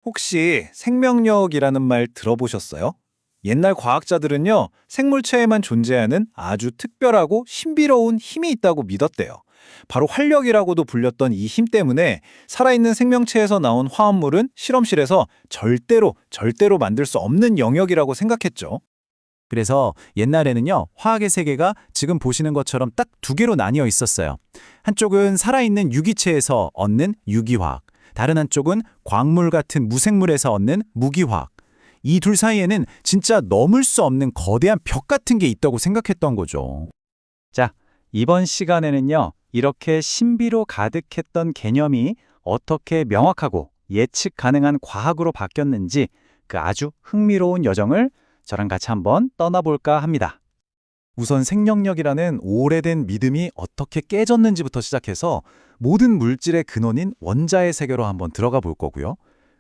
혹시 생명력이라는 말 들어보셨어요? 옛날 과학자들은요, 생물체에만 존재하는 아주 특별하고 신비로운 힘이 있다고 믿었대요. 바로 활력이라고도 불렸던 이 힘 때문에 살아있는 생명체에서 나온 화합물은 실험실에서 절대로 만들 수 없는 영역이라고 생각했죠. 그래서 옛날에는요, 화학의 세계가 지금 보시는 것처럼 딱 두 개로 나뉘어 있었어요. 한쪽은 살아있는 유기체에서 얻는 유기화학, 다른 한쪽은 광물 같은 무생물에서 얻는 무기화학. 이 둘 사이에는 진짜 넘을 수 없는 거대한 벽 같은 게 있다고 생각했던 거죠. 자, 이번 시간에는요, 이렇게 신비로 가득했던 개념이 어떻게 명확하고 예측 가능한 과학으로 바뀌었는지 그 아주 흥미로운 여정을 저랑 같이 한번 떠나볼까 합니다. 우선 생명력이라는 오래된 믿음이 어떻게 깨졌는지부터 시작해서 모든 물질의 근원인 원자의 세계로 한번 들어가 볼 거고요.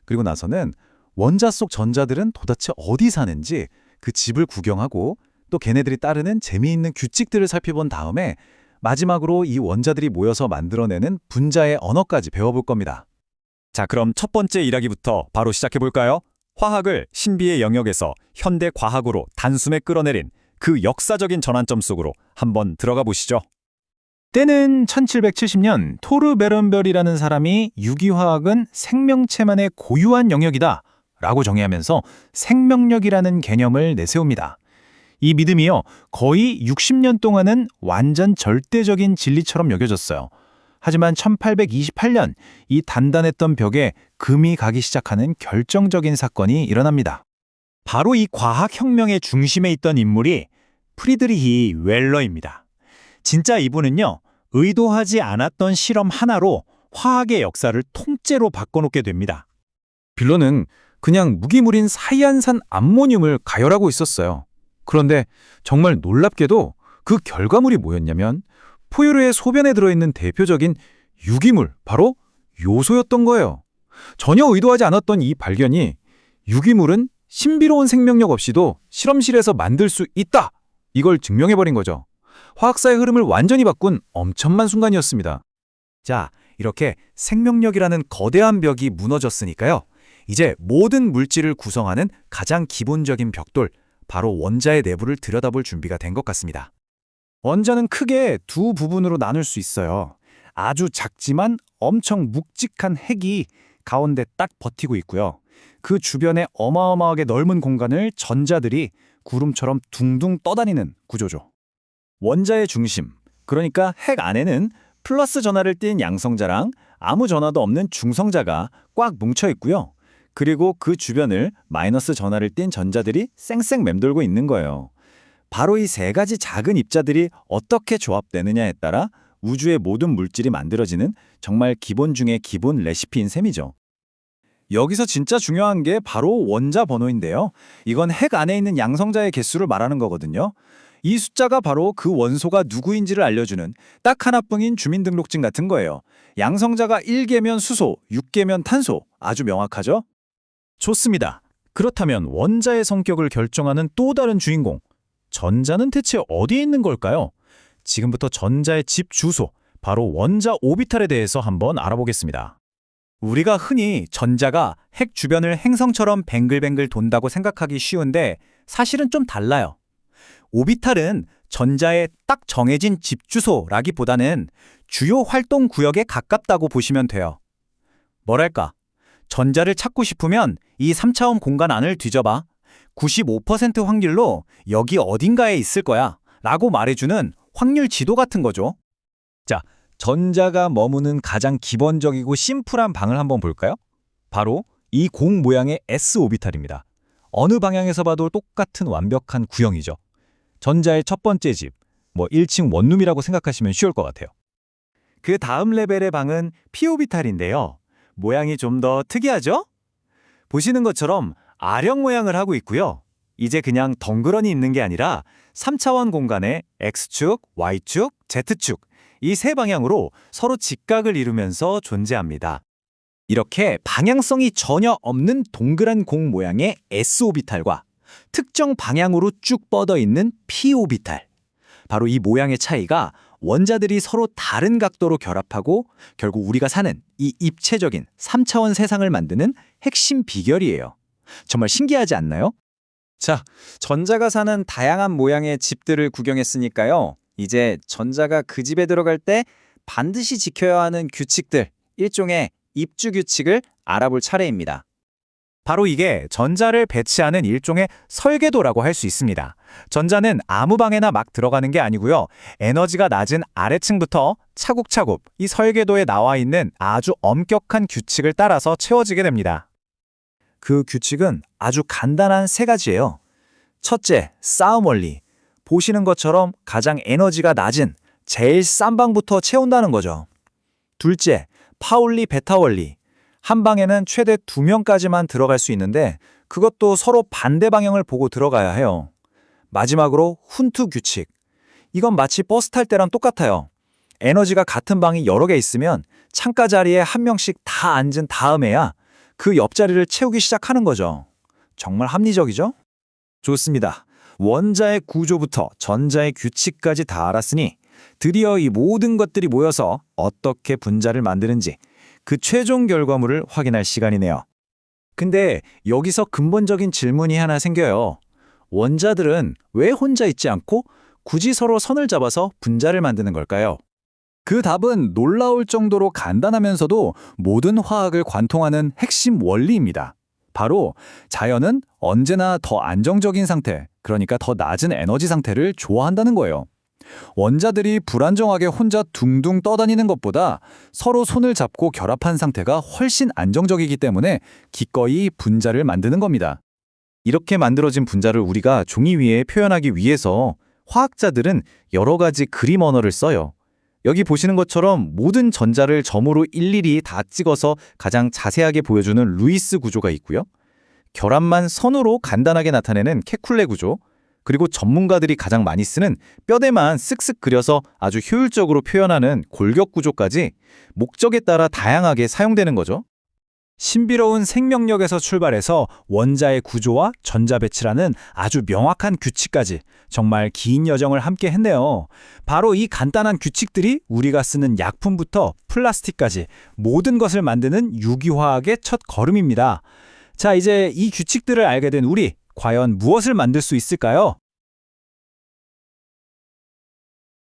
그리고 나서는 원자 속 전자들은 도대체 어디 사는지 그 집을 구경하고 또 걔네들이 따르는 재미있는 규칙들을 살펴본 다음에 마지막으로 이 원자들이 모여서 만들어내는 분자의 언어까지 배워볼 겁니다. 자, 그럼 첫 번째 이야기부터 바로 시작해볼까요? 화학을 신비의 영역에서 현대 과학으로 단숨에 끌어내린 그 역사적인 전환점 속으로 한번 들어가 보시죠. 때는 1770년 토르 베른별이라는 사람이 유기화학은 생명체만의 고유한 영역이다 라고 정의하면서 생명력이라는 개념을 내세웁니다. 이 믿음이요, 거의 60년 동안은 완전 절대적인 진리처럼 여겨졌어요. 하지만 1828년 이 단단했던 벽에 금이 가기 시작하는 결정적인 사건이 일어납니다. 바로 이 과학혁명의 중심에 있던 인물이 프리드리히 웰러입니다. 진짜 이분은요, 의도하지 않았던 실험 하나로 화학의 역사를 통째로 바꿔놓게 됩니다. 빌런은 그냥 무기물인 사이안산 암모늄을 가열하고 있었어요. 그런데 정말 놀랍게도 그 결과물이 뭐였냐면 포유류의 소변에 들어있는 대표적인 유기물, 바로 요소였던 거예요. 전혀 의도하지 않았던 이 발견이 유기물은 신비로운 생명력 없이도 실험실에서 만들 수 있다! 이걸 증명해버린 거죠. 화학사의 흐름을 완전히 바꾼 엄청난 순간이었습니다. 자, 이렇게 생명력이라는 거대한 벽이 무너졌으니까요. 이제 모든 물질을 구성하는 가장 기본적인 벽돌, 바로 원자의 내부를 들여다볼 준비가 된 것 같습니다. 원자는 크게 두 부분으로 나눌 수 있어요. 아주 작지만 엄청 묵직한 핵이 가운데 딱 버티고 있고요. 그 주변에 어마어마하게 넓은 공간을 전자들이 구름처럼 둥둥 떠다니는 구조죠. 원자의 중심, 그러니까 핵 안에는 플러스 전하를 띤 양성자랑 아무 전하도 없는 중성자가 꽉 뭉쳐 있고요. 그리고 그 주변을 마이너스 전하를 띤 전자들이 쌩쌩 맴돌고 있는 거예요. 바로 이 세 가지 작은 입자들이 어떻게 조합되느냐에 따라 우주의 모든 물질이 만들어지는 정말 기본 중의 기본 레시피인 셈이죠. 여기서 진짜 중요한 게 바로 원자 번호인데요. 이건 핵 안에 있는 양성자의 개수를 말하는 거거든요. 이 숫자가 바로 그 원소가 누구인지를 알려주는 딱 하나뿐인 주민등록증 같은 거예요. 양성자가 1개면 수소, 6개면 탄소. 아주 명확하죠? 좋습니다. 그렇다면 원자의 성격을 결정하는 또 다른 주인공, 전자는 대체 어디에 있는 걸까요? 지금부터 전자의 집 주소, 바로 원자 오비탈에 대해서 한번 알아보겠습니다. 우리가 흔히 전자가 핵 주변을 행성처럼 뱅글뱅글 돈다고 생각하기 쉬운데 사실은 좀 달라요. 오비탈은 전자의 딱 정해진 집 주소라기보다는 주요 활동 구역에 가깝다고 보시면 돼요. 뭐랄까, 전자를 찾고 싶으면 이 3차원 공간 안을 뒤져봐. 95% 확률로 여기 어딘가에 있을 거야 라고 말해주는 확률 지도 같은 거죠. 자, 전자가 머무는 가장 기본적이고 심플한 방을 한번 볼까요? 바로 이 공 모양의 S 오비탈입니다. 어느 방향에서 봐도 똑같은 완벽한 구형이죠. 전자의 첫 번째 집, 1층 원룸이라고 생각하시면 쉬울 것 같아요. 그 다음 레벨의 방은 P오비탈인데요. 모양이 좀 더 특이하죠? 보시는 것처럼 아령 모양을 하고 있고요. 이제 그냥 덩그러니 있는 게 아니라 3차원 공간에 X축, Y축, Z축 이 세 방향으로 서로 직각을 이루면서 존재합니다. 이렇게 방향성이 전혀 없는 동그란 공 모양의 S오비탈과 특정 방향으로 쭉 뻗어 있는 P오비탈. 바로 이 모양의 차이가 원자들이 서로 다른 각도로 결합하고 결국 우리가 사는 이 입체적인 3차원 세상을 만드는 핵심 비결이에요. 정말 신기하지 않나요? 자, 전자가 사는 다양한 모양의 집들을 구경했으니까요. 이제 전자가 그 집에 들어갈 때 반드시 지켜야 하는 규칙들, 일종의 입주 규칙을 알아볼 차례입니다. 바로 이게 전자를 배치하는 일종의 설계도라고 할 수 있습니다. 전자는 아무 방에나 막 들어가는 게 아니고요. 에너지가 낮은 아래층부터 차곡차곡 이 설계도에 나와 있는 아주 엄격한 규칙을 따라서 채워지게 됩니다. 그 규칙은 아주 간단한 세 가지예요. 첫째, 싸움 원리. 보시는 것처럼 가장 에너지가 낮은 제일 싼 방부터 채운다는 거죠. 둘째, 파울리 베타 원리. 한 방에는 최대 2명까지만 들어갈 수 있는데 그것도 서로 반대 방향을 보고 들어가야 해요. 마지막으로 훈투 규칙. 이건 마치 버스 탈 때랑 똑같아요. 에너지가 같은 방이 여러 개 있으면 창가 자리에 한 명씩 다 앉은 다음에야 그 옆자리를 채우기 시작하는 거죠. 정말 합리적이죠? 좋습니다. 원자의 구조부터 전자의 규칙까지 다 알았으니 드디어 이 모든 것들이 모여서 어떻게 분자를 만드는지 그 최종 결과물을 확인할 시간이네요. 근데 여기서 근본적인 질문이 하나 생겨요. 원자들은 왜 혼자 있지 않고 굳이 서로 선을 잡아서 분자를 만드는 걸까요? 그 답은 놀라울 정도로 간단하면서도 모든 화학을 관통하는 핵심 원리입니다. 바로 자연은 언제나 더 안정적인 상태, 그러니까 더 낮은 에너지 상태를 좋아한다는 거예요. 원자들이 불안정하게 혼자 둥둥 떠다니는 것보다 서로 손을 잡고 결합한 상태가 훨씬 안정적이기 때문에 기꺼이 분자를 만드는 겁니다. 이렇게 만들어진 분자를 우리가 종이 위에 표현하기 위해서 화학자들은 여러 가지 그림 언어를 써요. 여기 보시는 것처럼 모든 전자를 점으로 일일이 다 찍어서 가장 자세하게 보여주는 루이스 구조가 있고요. 결합만 선으로 간단하게 나타내는 케쿨레 구조, 그리고 전문가들이 가장 많이 쓰는 뼈대만 쓱쓱 그려서 아주 효율적으로 표현하는 골격 구조까지 목적에 따라 다양하게 사용되는 거죠. 신비로운 생명력에서 출발해서 원자의 구조와 전자 배치라는 아주 명확한 규칙까지 정말 긴 여정을 함께 했네요. 바로 이 간단한 규칙들이 우리가 쓰는 약품부터 플라스틱까지 모든 것을 만드는 유기화학의 첫 걸음입니다. 자, 이제 이 규칙들을 알게 된 우리, 과연 무엇을 만들 수 있을까요?